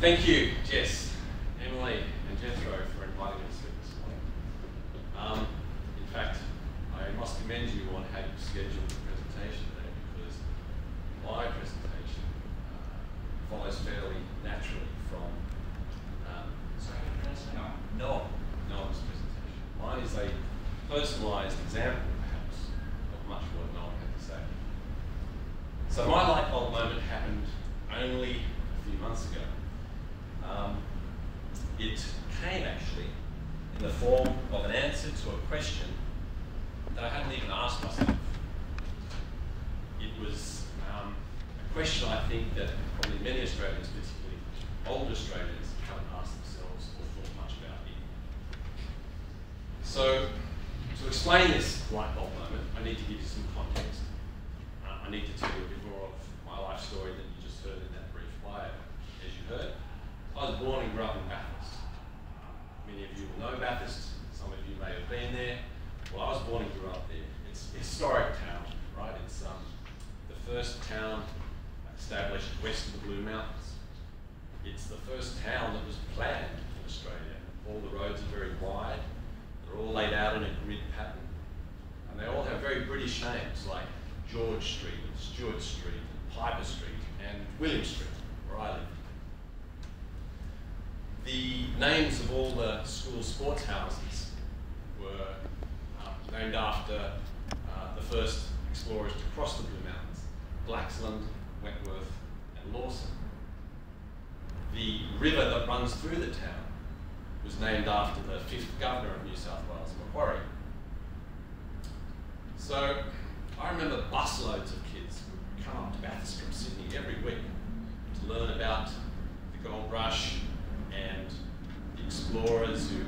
Thank you, Jess, Emily, and Jethro for inviting me to speak this morning. In fact, I must commend you on how you scheduled the presentation today, because my presentation follows fairly naturally from Noam's presentation. Mine is a personalised example, perhaps, of much what Noam had to say. So my light bulb moment happened only a few months ago. It came actually in the form of an answer to a question that I hadn't even asked myself. It was a question I think that probably many Australians, particularly older Australians, haven't asked themselves or thought much about it. So to explain this light bulb moment, I need to give you some context. I need to tell you a bit more of my life story that you just heard in that brief bio. As you heard, I was born and grew up in Bathurst. Many of you will know Bathurst, some of you may have been there. Well, I was born and grew up there. It's a historic town, right? It's the first town established west of the Blue Mountains. It's the first town that was planned in Australia. All the roads are very wide. They're all laid out in a grid pattern. And they all have very British names like George Street, and Stuart Street, and Piper Street, and William Street, where I live. The names of all the school sports houses were named after the first explorers to cross the Blue Mountains: Blaxland, Wentworth, and Lawson. The river that runs through the town was named after the 5th Governor of New South Wales, Macquarie. So I remember busloads of kids would come up to Bathurst from Sydney every week to learn about the gold rush and the explorers who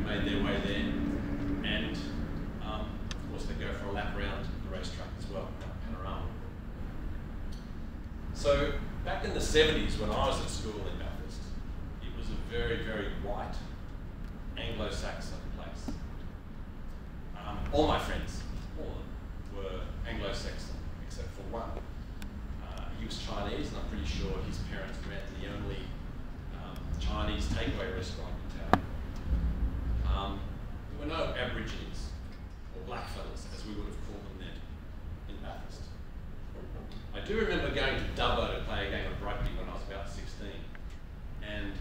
made their way there, and of course they go for a lap around the racetrack as well, panorama. So back in the 70s when I was at school in Bathurst, it was a very, very white Anglo-Saxon place. All my friends, all of them, were Anglo-Saxon except for one. He was Chinese, and I'm pretty sure his parents ran the only Chinese takeaway restaurant in town. There were no Aborigines or blackfellas, as we would have called them then, in Bathurst. I do remember going to Dubbo to play a game of rugby when I was about 16, and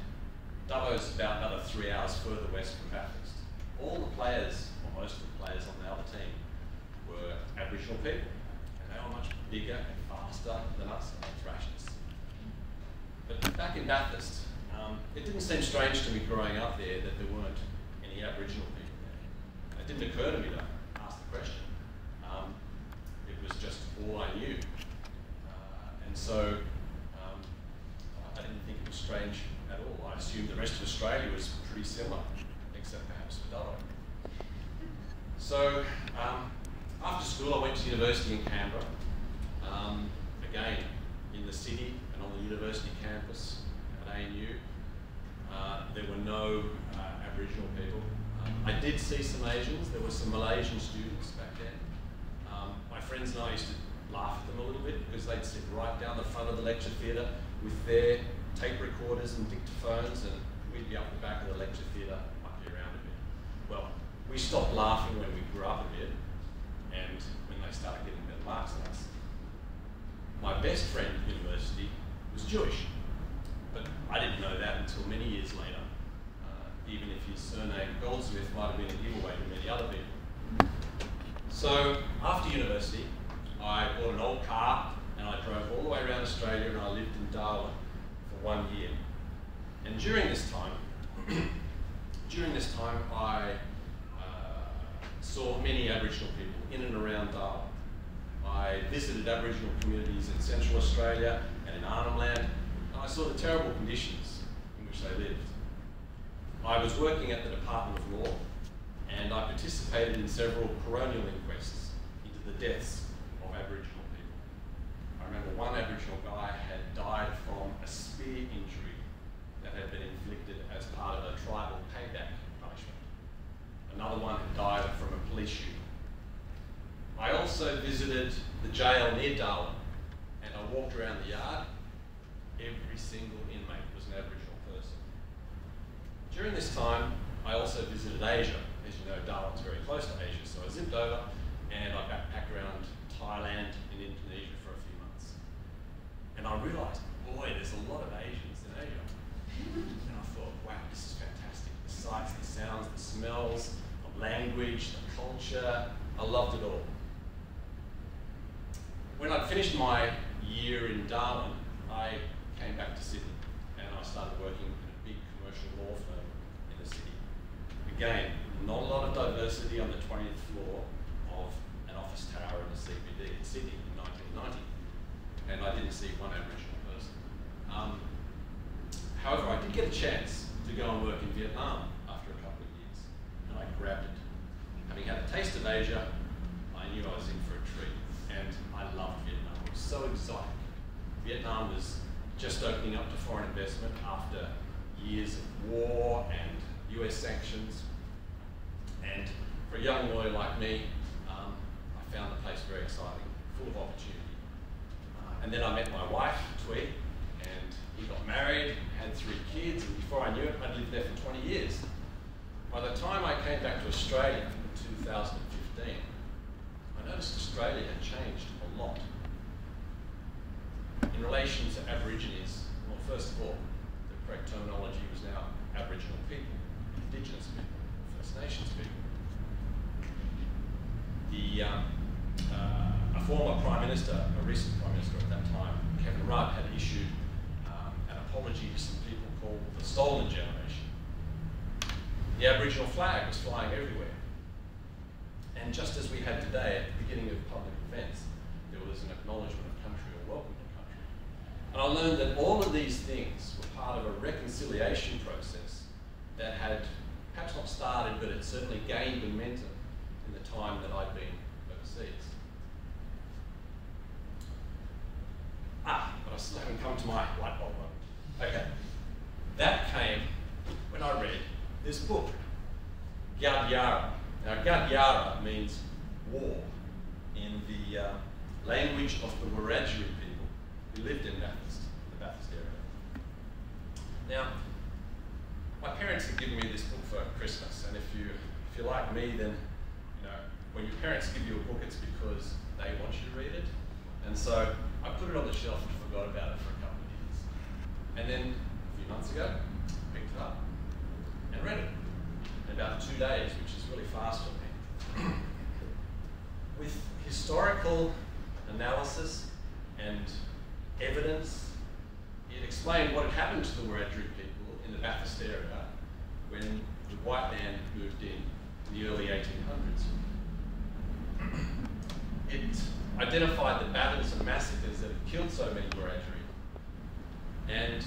Dubbo's about another 3 hours further west from Bathurst. All the players, or most of the players on the other team, were Aboriginal people, and they were much bigger and faster than us, and they thrashed us. But back in Bathurst, it didn't seem strange to me growing up there that there weren't any Aboriginal people there. It didn't occur to me to ask the question. It was just all I knew. And so I didn't think it was strange at all. I assumed the rest of Australia was pretty similar, except perhaps for Dubbo. So after school I went to university in Canberra, again in the city and on the university campus at ANU. There were no Aboriginal people. I did see some Asians. There were some Malaysian students back then. My friends and I used to laugh at them a little bit because they'd sit right down the front of the lecture theatre with their tape recorders and dictaphones, and we'd be up the back of the lecture theatre, mucking around a bit. Well, we stopped laughing when we grew up a bit, and when they started getting better marks than us. My best friend at university was Jewish, but I didn't know that until many years later, even if his surname Goldsmith might have been a giveaway to many other people. So after university, I bought an old car and I drove all the way around Australia, and I lived in Darwin for 1 year. And during this time, I saw many Aboriginal people in and around Darwin. I visited Aboriginal communities in Central Australia and in Arnhem Land, and I saw the terrible conditions in which they lived. I was working at the Department of Law, and I participated in several coronial inquests into the deaths of Aboriginal people. I remember one Aboriginal guy had died from a spear injury that had been inflicted as part of a tribal payback punishment. Another one had died from a police shooting. I also visited the jail near Darwin, and I walked around the yard. Every single single inmate was an Aboriginal person. During this time, I also visited Asia. As you know, Darwin's very close to Asia, so I zipped over and I backpacked around Thailand and Indonesia for a few months. And I realised, boy, there's a lot of Asians in Asia. And I thought, wow, this is fantastic. The sights, the sounds, the smells, the language, the culture, I loved it all. When I'd finished my year in Darwin, I came back to Sydney and I started working in a big commercial law firm in the city. Again, not a lot of diversity on the 20th floor of an office tower in the CBD in Sydney in 1990. And I didn't see one Aboriginal person. However, I did get a chance to go and work in Vietnam after a couple of years, and I grabbed it. Having had a taste of Asia, I knew I was in for a treat, and I loved Vietnam. It was so exotic. Vietnam was just opening up to foreign investment after years of war and US sanctions. And for a young lawyer like me, I found the place very exciting, full of opportunity. And then I met my wife, Twee, and we got married, had 3 kids, and before I knew it, I'd lived there for 20 years. By the time I came back to Australia in 2015, I noticed Australia had changed a lot. In relation to Aborigines, well, first of all, the correct terminology was now Aboriginal people, Indigenous people, First Nations people. A former Prime Minister, a recent Prime Minister at that time, Kevin Rudd, had issued an apology to some people called the Stolen Generation. The Aboriginal flag was flying everywhere. And just as we had today at the beginning of public events, there was an acknowledgement of country or welcome to country. And I learned that all of these things were part of a reconciliation process that had perhaps not started, but it certainly gained momentum in the time that I'd been overseas. But I still haven't come to my light bulb moment. Okay. That came when I read this book, Gad Yara. Now, Gad Yara means war in the language of the Wiradjuri people who lived in Bathurst, the Bathurst area. Now, my parents had given me this book for Christmas, and if you're like me, then when your parents give you a book, it's because they want you to read it. And so I put it on the shelf and forgot about it for a couple of years. And then a few months ago, picked it up and read it in about 2 days, which is really fast for me. With historical analysis and evidence, it explained what had happened to the Wiradjuri people in the Bathurst area when the white man moved in the early 1800s. It identified the battles and massacres that had killed so many Wiradjuri, and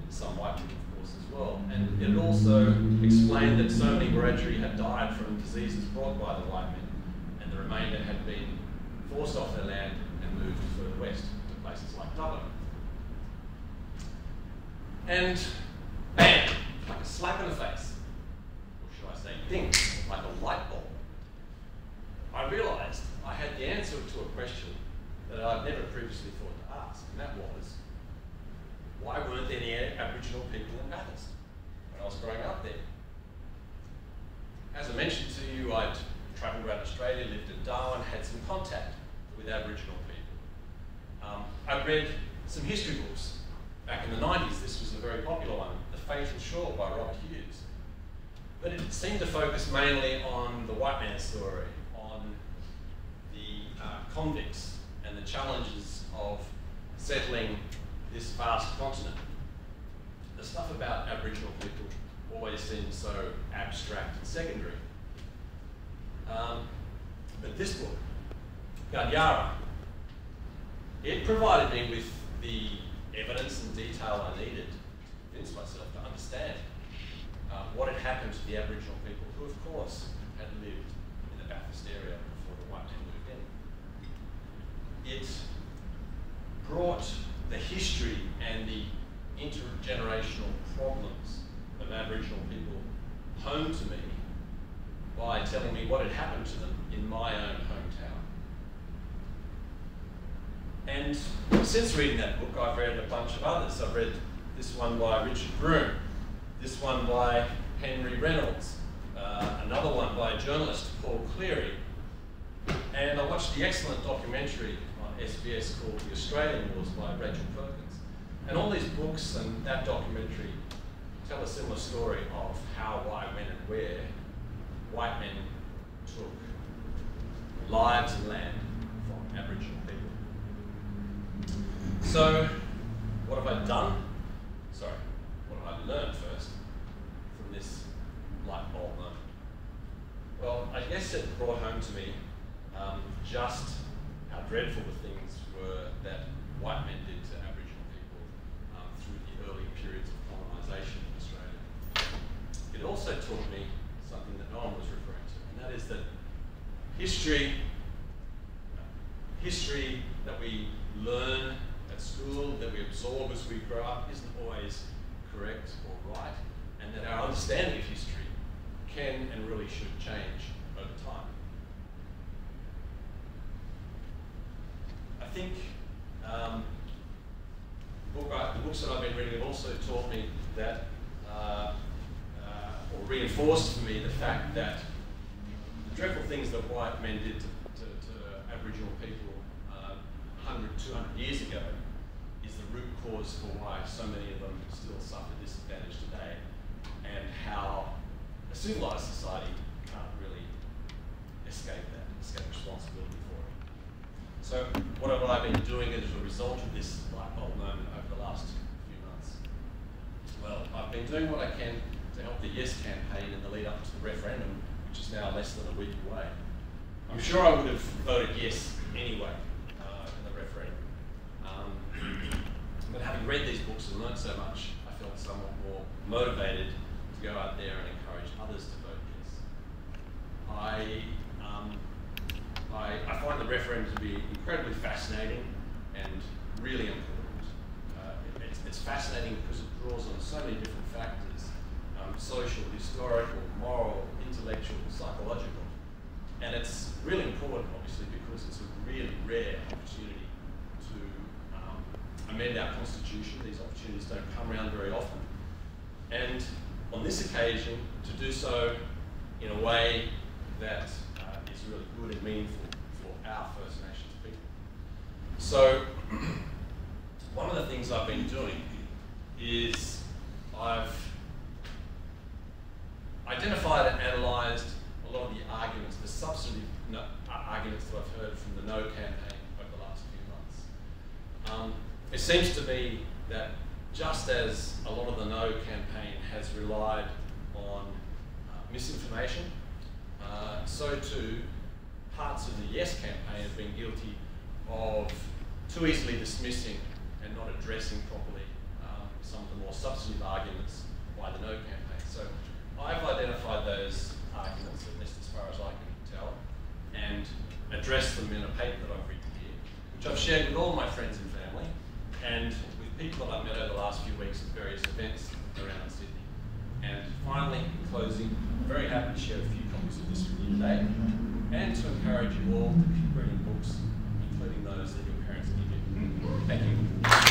some white people, of course, as well. And it also explained that so many Wiradjuri had died from diseases brought by the white men, and the remainder had been forced off their land and moved further west to places like Dublin. And bam, like a slap in the face, or should I say ding, like a light bulb. I realised I had the answer to a question that I'd never previously thought to ask, and that was, why weren't there any Aboriginal people in Bathurst when I was growing up there? As I mentioned to you, I'd travelled around Australia, lived in Darwin, had some contact with Aboriginal people. I read some history books. Back in the 90s, this was a very popular one, The Fatal Shore by Robert Hughes. But it seemed to focus mainly on the white man's story, on the convicts and the challenges of settling this vast continent. The stuff about Aboriginal people always seems so abstract and secondary. But this book, Gad Yara, it provided me with the evidence and detail I needed to convince myself to understand what had happened to the Aboriginal people who, of course, had lived in the Bathurst area before the white men moved in. It brought the history and the intergenerational problems of Aboriginal people home to me by telling me what had happened to them in my own hometown. And since reading that book, I've read a bunch of others. I've read this one by Richard Broome, this one by Henry Reynolds, another one by journalist Paul Cleary, and I watched the excellent documentary on SBS called The Australian Wars by Rachel Perkins. And all these books and that documentary tell a similar story of how, why, when and where white men took lives and land from Aboriginal people. So, what have I done? Sorry, what have I learned first from this light bulb moment? Well, I guess it brought home to me just how dreadful the things were that white men did to Aboriginal people through the early periods of colonisation in Australia. It also taught me something that no one was referring to, and that is that history that we learn at school, that we absorb as we grow up, isn't always correct or right, and that our understanding of history can and really should change over time. I think the books that I've been reading have also taught me that, or reinforced for me the fact that the dreadful things that white men did to Aboriginal people 100, 200 years ago is the root cause for why so many of them still suffer disadvantage today, and how a civilized society can't really escape responsibility for it. So what have I been doing as a result of this light bulb moment over the last few months? Well, I've been doing what I can to help the Yes campaign in the lead up to the referendum, which is now less than a week away. I'm sure I would have voted yes anyway in the referendum. But having read these books and learned so much, I felt somewhat more motivated to go out there and encourage others to vote yes. I find the referendum to be incredibly fascinating and really important. It's fascinating because it draws on so many different factors, social, historical, moral, intellectual, psychological. And it's really important, obviously, because it's a really rare opportunity to amend our constitution. These opportunities don't come around very often. And on this occasion, to do so in a way that is really good and meaningful for our First Nations people. So, one of the things I've been doing is I've identified and analysed a lot of the arguments, the substantive arguments that I've heard from the No campaign over the last few months. It seems to me that just as a lot of the No campaign has relied on misinformation, so too parts of the Yes campaign have been guilty of too easily dismissing and not addressing properly some of the more substantive arguments by the No campaign. So I've identified those arguments, at least as far as I can tell, and addressed them in a paper that I've written here, which I've shared with all my friends and family, and with people that I've met over the last few weeks at various events around Sydney. And finally, in closing, I'm very happy to share a few copies of this with you today, and to encourage you all to keep reading books, including those that your parents give you. Thank you.